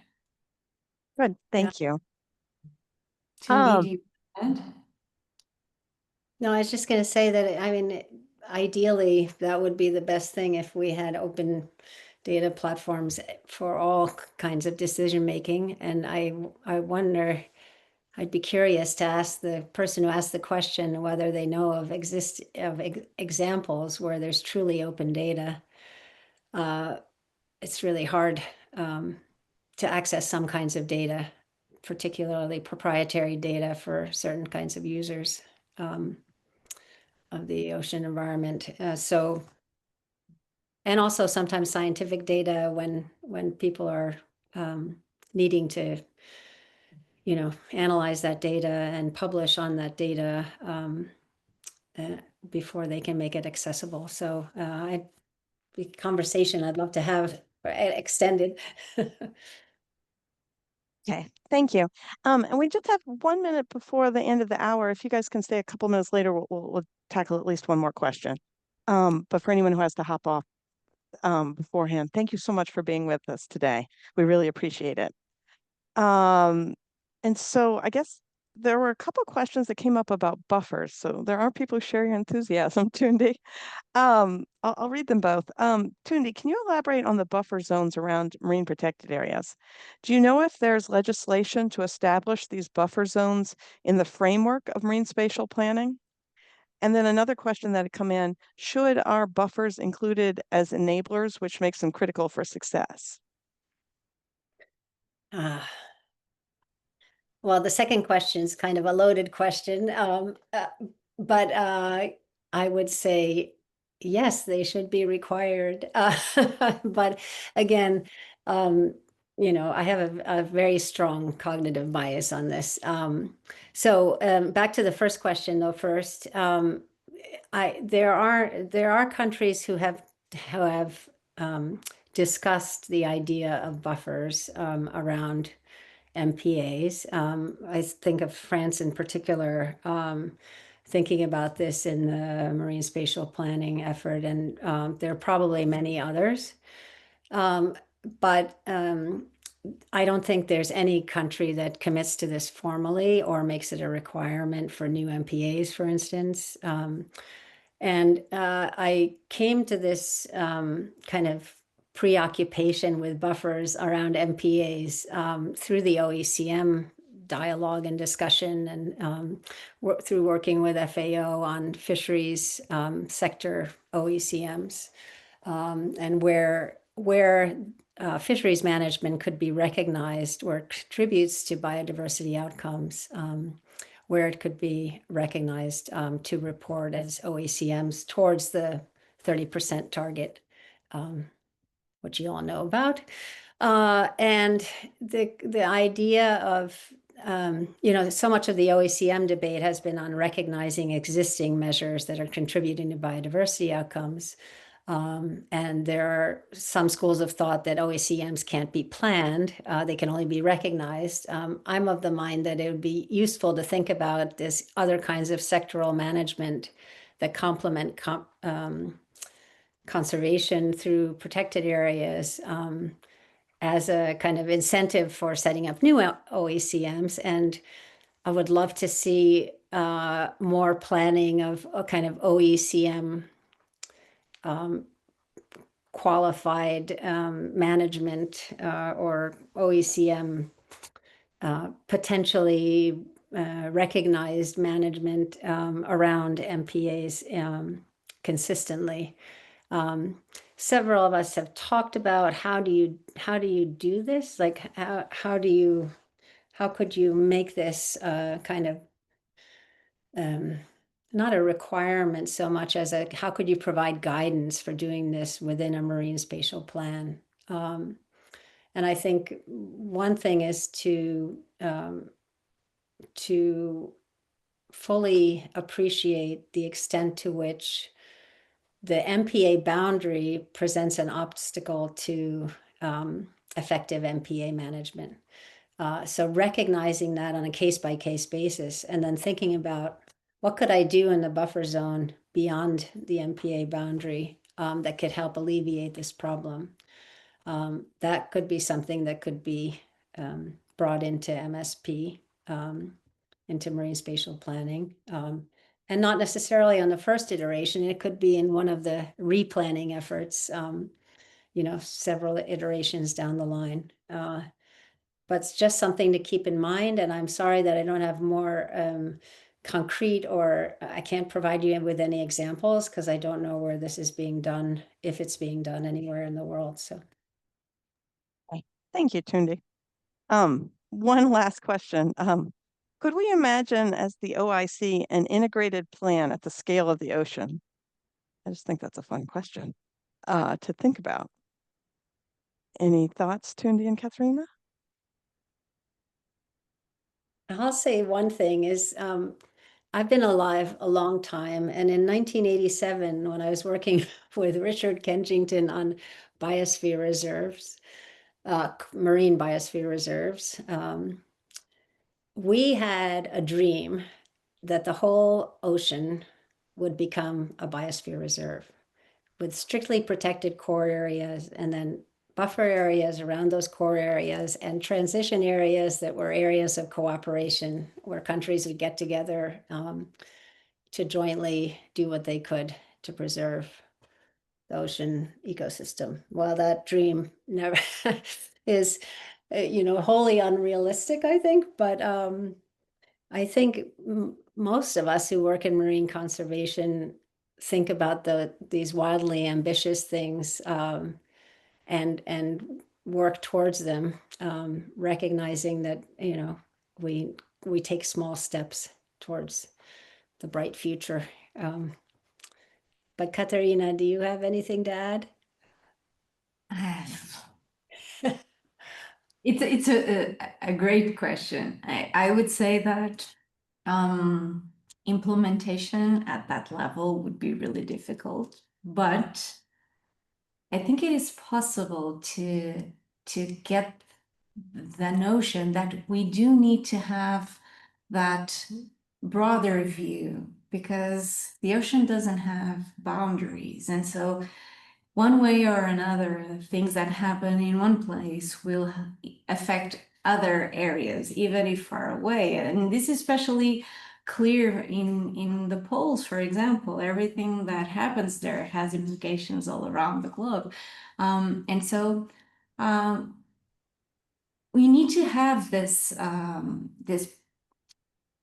Good, thank you. Tundi, do you add? No, I was just going to say that, I mean, ideally, that would be the best thing if we had open data platforms for all kinds of decision making. And I wonder, I'd be curious to ask the person who asked the question whether they know of examples where there's truly open data. It's really hard to access some kinds of data, particularly proprietary data for certain kinds of users of the ocean environment. And also sometimes scientific data when people are needing to, analyze that data and publish on that data before they can make it accessible. So the conversation I'd love to have extended. Okay, thank you. And we just have 1 minute before the end of the hour. If you guys can stay a couple minutes later, we'll tackle at least one more question. But for anyone who has to hop off beforehand, thank you so much for being with us today. We really appreciate it. And so I guess there were a couple questions that came up about buffers. So there are people who share your enthusiasm, Tundi. I'll read them both. Tundi, can you elaborate on the buffer zones around marine protected areas? Do you know if there's legislation to establish these buffer zones in the framework of marine spatial planning? And then another question that had come in: should our buffers included as enablers, which makes them critical for success? Well, the second question is kind of a loaded question, but I would say yes, they should be required. But again, I have a very strong cognitive bias on this. So back to the first question, though. First, there are countries who have discussed the idea of buffers around MPAs. I think of France in particular, thinking about this in the marine spatial planning effort, and there are probably many others. But I don't think there's any country that commits to this formally or makes it a requirement for new MPAs, for instance. And I came to this kind of preoccupation with buffers around MPAs through the OECM dialogue and discussion, and through working with FAO on fisheries sector OECMs, and where fisheries management could be recognized or contributes to biodiversity outcomes, where it could be recognized to report as OECMs towards the 30% target, which you all know about. And the idea of, so much of the OECM debate has been on recognizing existing measures that are contributing to biodiversity outcomes. And there are some schools of thought that OECMs can't be planned, they can only be recognized. I'm of the mind that it would be useful to think about this other kinds of sectoral management that complement conservation through protected areas as a kind of incentive for setting up new OECMs. And I would love to see more planning of a kind of OECM qualified management or OECM potentially recognized management around MPAs consistently. Several of us have talked about how do you do this? Like how could you make this kind of not a requirement so much as how could you provide guidance for doing this within a marine spatial plan? And I think one thing is to fully appreciate the extent to which the MPA boundary presents an obstacle to effective MPA management. So recognizing that on a case-by-case basis, and then thinking about what could I do in the buffer zone beyond the MPA boundary that could help alleviate this problem. That could be something that could be brought into MSP, into marine spatial planning. And not necessarily on the first iteration, it could be in one of the replanning efforts, several iterations down the line. But it's just something to keep in mind. And I'm sorry that I don't have more concrete, or I can't provide you with any examples because I don't know where this is being done, if it's being done anywhere in the world. So. Thank you, Tundi. One last question. Could we imagine as the OIC an integrated plan at the scale of the ocean? I just think that's a fun question to think about. Any thoughts, Tundi and Catarina? I'll say one thing is I've been alive a long time. And in 1987, when I was working with Richard Kensington on biosphere reserves, marine biosphere reserves, we had a dream that the whole ocean would become a biosphere reserve with strictly protected core areas, and then buffer areas around those core areas, and transition areas that were areas of cooperation where countries would get together to jointly do what they could to preserve the ocean ecosystem. Well, that dream never is, wholly unrealistic, I think, but I think most of us who work in marine conservation think about these wildly ambitious things and work towards them, recognizing that we take small steps towards the bright future. But Catarina, do you have anything to add? It's a great question. I would say that implementation at that level would be really difficult, but I think it is possible to get the notion that we do need to have that broader view, because the ocean doesn't have boundaries. And so one way or another, things that happen in one place will affect other areas, even if far away. And this is especially clear in the poles, for example. Everything that happens there has implications all around the globe. And so we need to have this,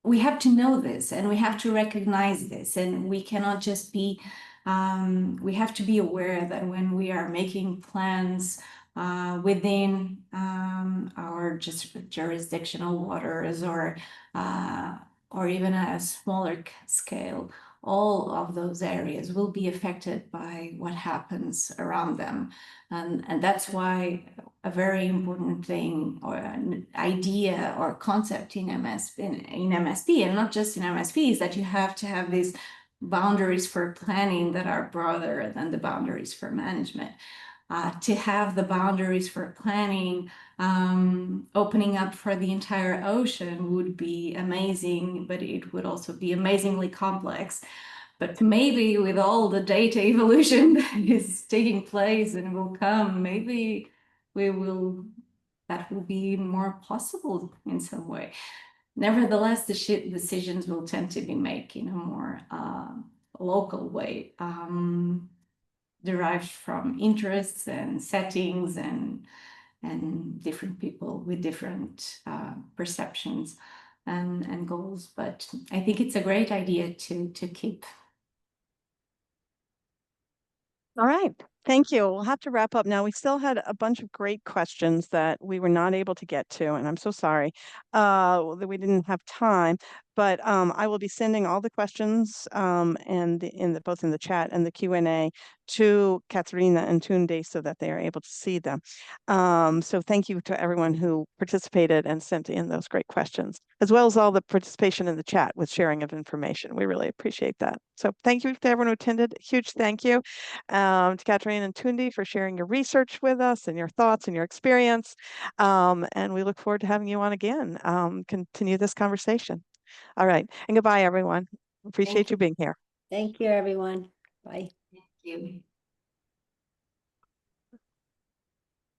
we have to know this and we have to recognize this, and we cannot just be, we have to be aware that when we are making plans within our just jurisdictional waters, or even at a smaller scale, all of those areas will be affected by what happens around them. And that's why a very important thing, or an idea or concept in MSP, and not just in MSP, is that you have to have these boundaries for planning that are broader than the boundaries for management. To have the boundaries for planning opening up for the entire ocean would be amazing, but it would also be amazingly complex. But maybe with all the data evolution that is taking place and will come, maybe that will be more possible in some way. Nevertheless, the decisions will tend to be made in a more local way, derived from interests and settings and different people with different perceptions and goals. But I think it's a great idea to keep. All right. Thank you. We'll have to wrap up now. We still had a bunch of great questions that we were not able to get to, and I'm so sorry that we didn't have time. But I will be sending all the questions and both in the chat and the Q&A to Catarina and Tundi so that they are able to see them. So thank you to everyone who participated and sent in those great questions, as well as all the participation in the chat with sharing of information. We really appreciate that. So thank you to everyone who attended. Huge thank you to Catarina and Tundi for sharing your research with us and your thoughts and your experience. And we look forward to having you on again, continue this conversation. All right. And goodbye, everyone. Appreciate you being here. Thank you, everyone. Bye. Thank you.